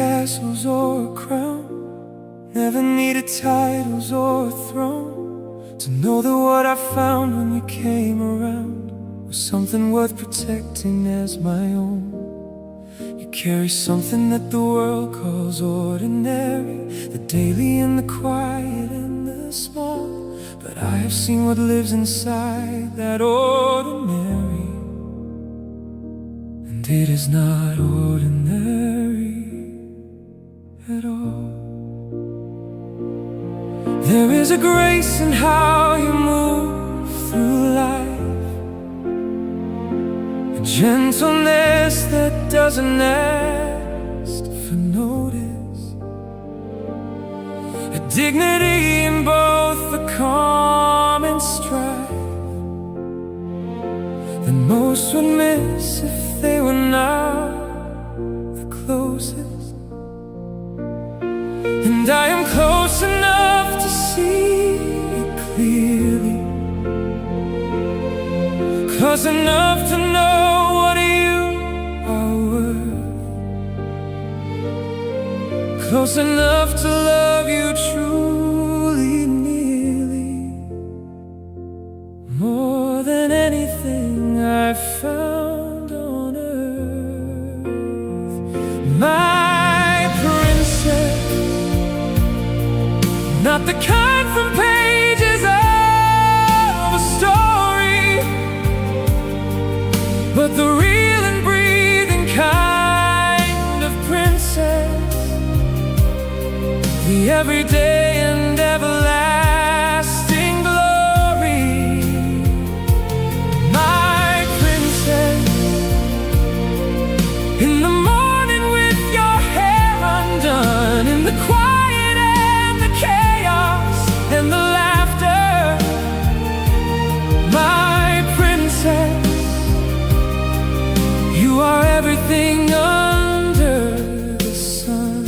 castles or a crown, never needed titles or a throne, to know that what I found when you came around was something worth protecting as my own. You carry something that the world calls ordinary, the daily and the quiet and the small, but I have seen what lives inside that ordinary, and it is not ordinary at all. There is a grace in how you move through life, a gentleness that doesn't ask for notice, a dignity in both the calm and strife that most would miss if they were not the closest. And I am close enough to see it clearly, close enough to know what you are worth, close enough to love you truly, nearly, more than anything I've found on earth. My princess, not the kind from pages of a story, but the real and breathing kind of princess, the everyday and everlasting glory. My princess, in the morning with your hair undone, in the quiet and the chaos and the laughter. My princess, you are everything under the sun,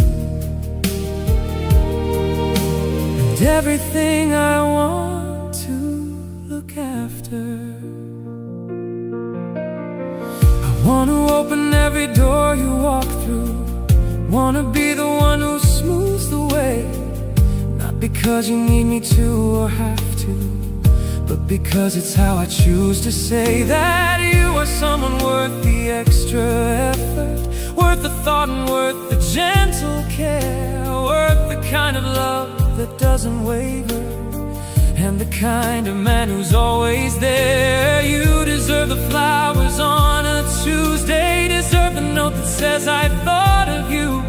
and everything I want to look after. I want to open every door you walk through, want to be the one who smooths the way, not because you need me to or have to, but because it's how I choose to say that you are someone worth the extra effort, worth the thought and worth the gentle care, worth the kind of love that doesn't waver, and the kind of man who's always there. You deserve the flowers on a Tuesday, deserve the note that says I thought of you,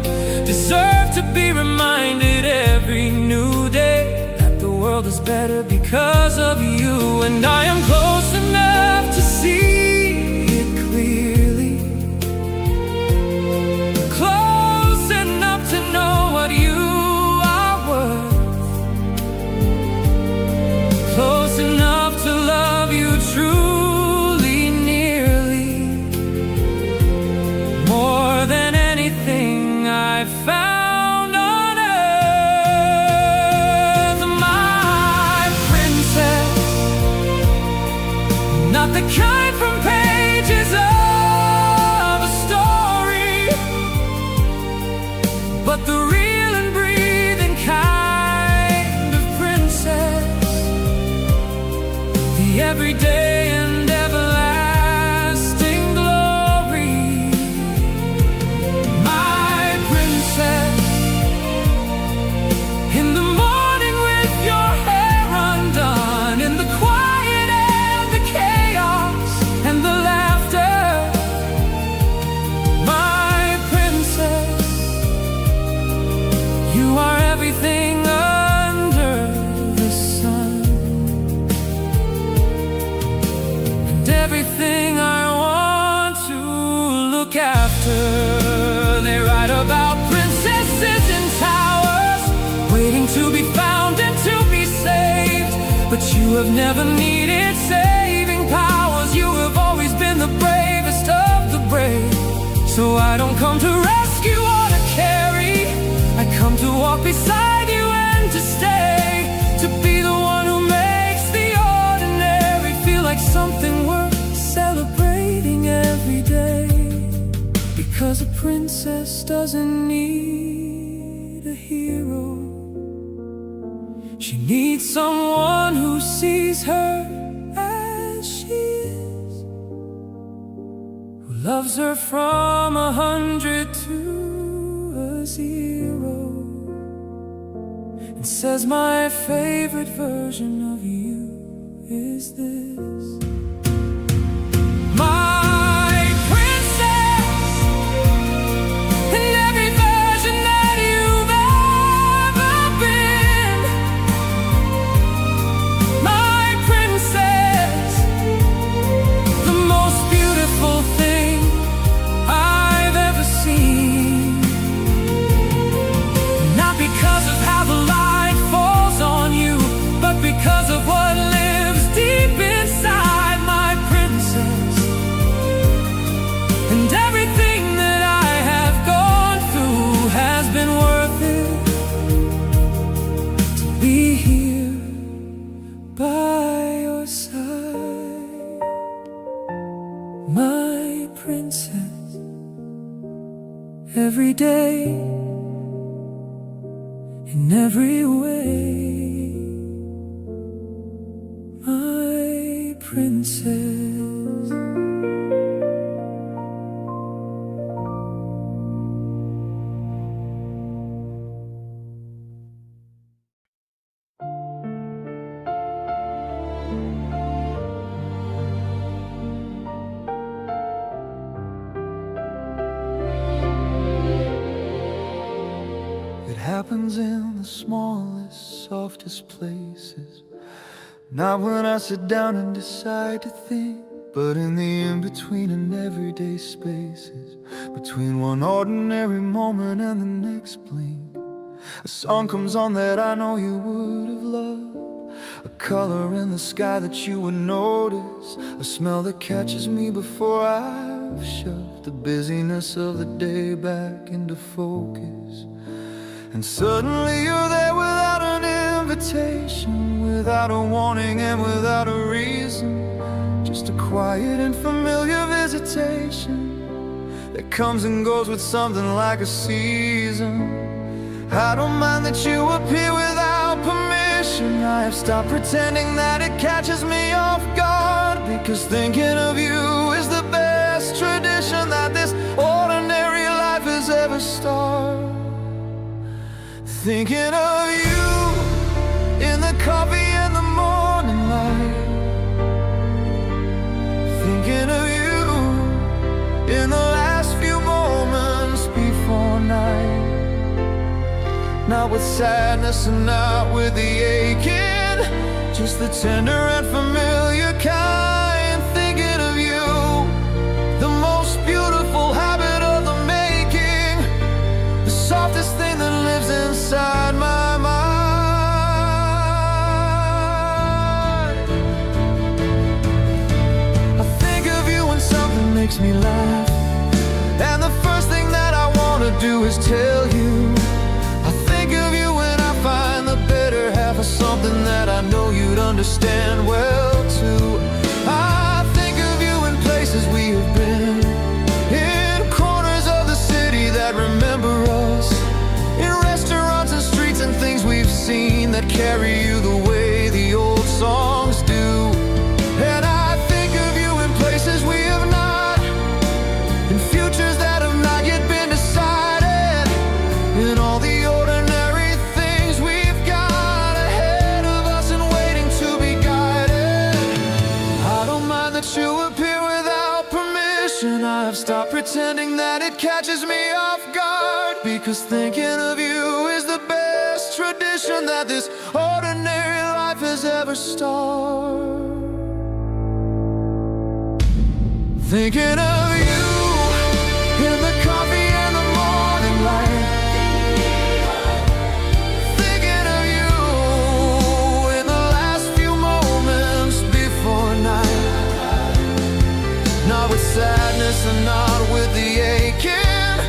deserve to be reminded every new day that the world is better because of you. And I am close enough to see it clearly, close enough to know what you are worth, close enough to love you truly, nearly, more than anything I've found on earth. My princess, not the kind from pages of a story, but the real and breathing kind of princess, the everyday and everlasting glory. My princess, in the morning with your hair undone, in the quiet and the chaos and the laughter. My princess, you are everything under the sun, and everything I want to look after. They write about princesses in towers, waiting to be found and to be saved, but you have never needed saving powers. You have always been the bravest of the brave. So I don't come to rescue or to carry, I come to walk beside you and to stay, to be the one who makes the ordinary feel like something worth celebrating every day. Because a princess doesn't need a hero. She needs someone who sees her as she is, who loves her from 100 to a 0, and says my favorite version of you is this. Because of what lives deep inside, my princess. And everything that I have gone through has been worth it to be here by your side, my princess. Every day, in every way, my princess. It happens in the smallest, softest places. Not when I sit down and decide to think, but in the in-between and everyday spaces, between one ordinary moment and the next blink. A song comes on that I know you would have loved, a color in the sky that you would notice, a smell that catches me before I've shoved the busyness of the day back into focus. And suddenly you're there without an invitation, without a warning and without a reason. Just a quiet and familiar visitation that comes and goes with something like a season. I don't mind that you appear without permission. I have stopped pretending that it catches me off guard, because thinking of you is the best tradition that this ordinary life has ever started. Thinking of you in the coffee and the morning light, thinking of you in the last few moments before night. Not with sadness and not with the aching, just the tender and familiar kind. Thinking of you, the most beautiful habit of the making, the softest thing that lives inside my mind. I think of you when something makes me laugh, and the first thing that I want to do is tell you. I think of you when I find the better half of something that I know you'd understand well too. I think of you in places we have been, in corners of the city that remember us, in restaurants and streets and things we've seen that carry you the way the old songs do. And I think of you in places we have not, in futures that have not yet been decided, in all the ordinary things we've got ahead of us and waiting to be guided. I don't mind that you appear without permission. I've stopped pretending that it catches me off guard, because thinking of you is the best tradition that this ordinary life has ever started. Thinking of you in the coffee and the morning light, thinking of you in the last few moments before night. Not with sadness and not with the aching,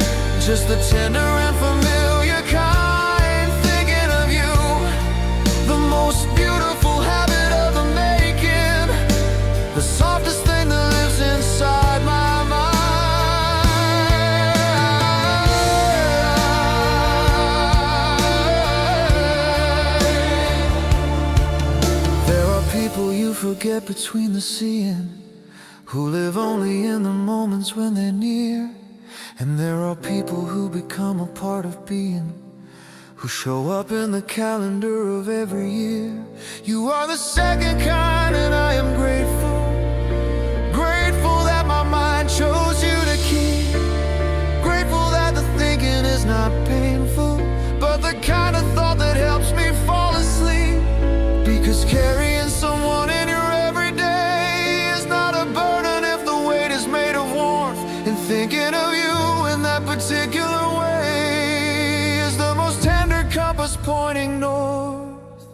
just the tender and familiar kind. Thinking of you, the most beautiful habit of the making, the softest thing that lives inside my mind. between the seeing, who live only in the moments when they're near. And there are people who become a part of being, who show up in the calendar of every year. You are the second kind, and I am grateful. Grateful that my mind chose you to keep. Grateful that the thinking is not painful, but the kind of thought that helps me fall asleep. Because carrying someone in your everyday is not a burden if the weight is made of warmth. And thinking of you in that particular way is the most tender compass pointing north.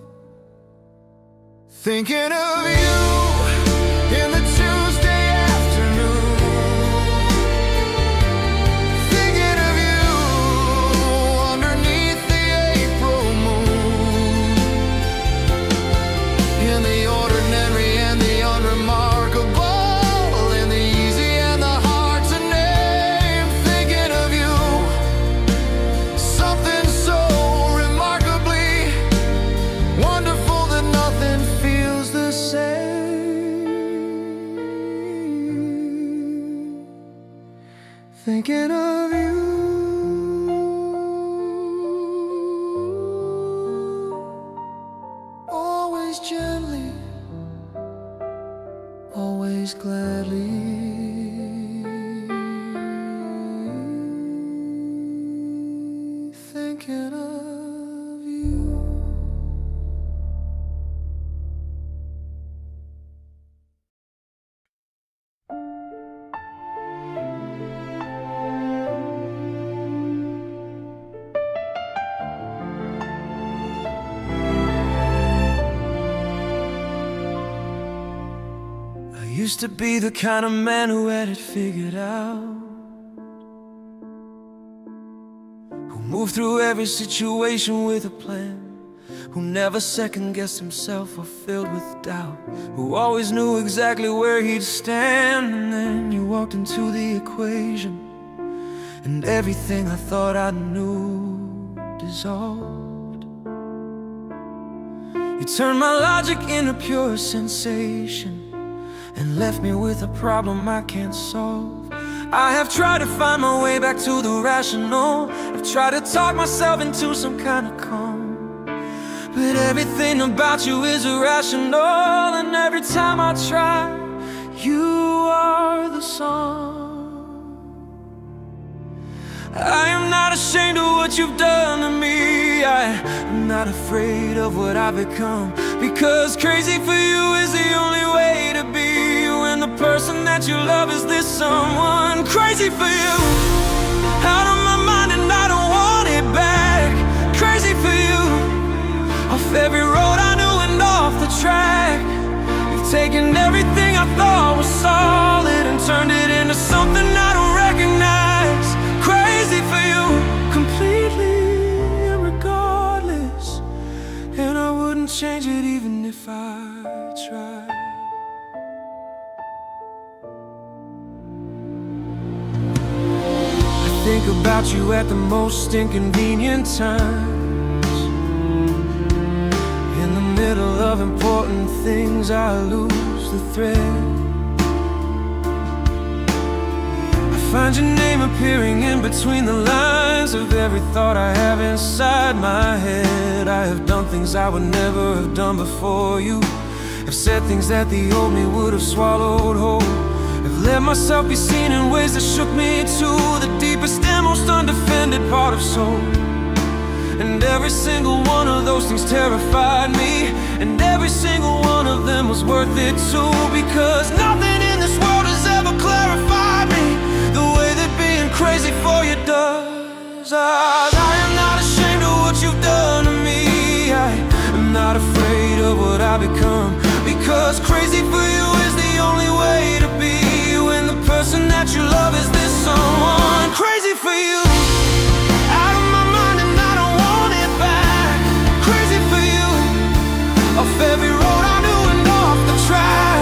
Thinking of you in the Tuesday afternoon. Thinking of you underneath the April moon. In the ordinary and the unremarkable, in the easy and the hard to name. Thinking of you, something so remarkably wonderful that nothing feels the same. Thinking of you, always gently, always gladly. Thinking of you. I used to be the kind of man who had it figured out, who moved through every situation with a plan, who never second-guessed himself or filled with doubt, who always knew exactly where he'd stand. And then you walked into the equation, and everything I thought I knew dissolved. You turned my logic into pure sensation, and left me with a problem I can't solve. I have tried to find my way back to the rational. I've tried to talk myself into some kind of calm, but everything about you is irrational. And every time I try, you are the song. I am not ashamed of what you've done to me. I'm not afraid of what I've become, because crazy for you is the only way to be. When the person that you love is this someone. Crazy for you, out of my mind and I don't want it back. Crazy for you, off every road I knew and off the track. You've taken everything I thought was solid and turned it into something I don't recognize. Crazy for you, completely and regardless, and I wouldn't change it even if I tried. I think about you at the most inconvenient times. In the middle of important things, I lose the thread. I find your name appearing in between the lines of every thought I have inside my head. I have done things I would never have done before you. I've said things that the old me would have swallowed whole. I've let myself be seen in ways that shook me to the deepest and most undefended part of soul. And every single one of those things terrified me, and every single one of them was worth it too. Because nothing in this world has ever clarified me the way that being crazy for you does. I am not ashamed of what you've done to me. I am not afraid of what I become, because crazy for you is the only way to be. When the person that you love is this someone. Crazy for you, out of my mind and I don't want it back. Crazy for you, off every road I knew and off the track.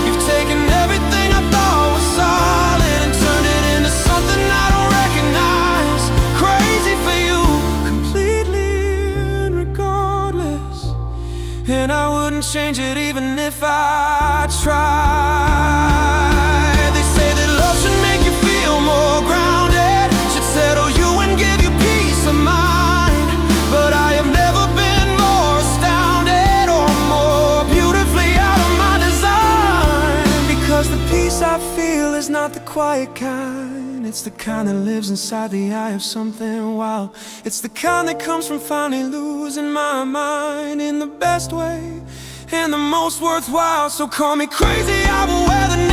You've taken everything I thought was solid and turned it into something I don't recognize. Crazy for you, completely and regardless, and I wouldn't wouldn't change it even if I tried. They say that love should make you feel more grounded, should settle you and give you peace of mind. But I have never been more astounded or more beautifully out of my design. Because the peace I feel is not the quiet kind, it's the kind that lives inside the eye of something wild. It's the kind that comes from finally losing my mind in the best way and the most worthwhile. So call me crazy, I will wear the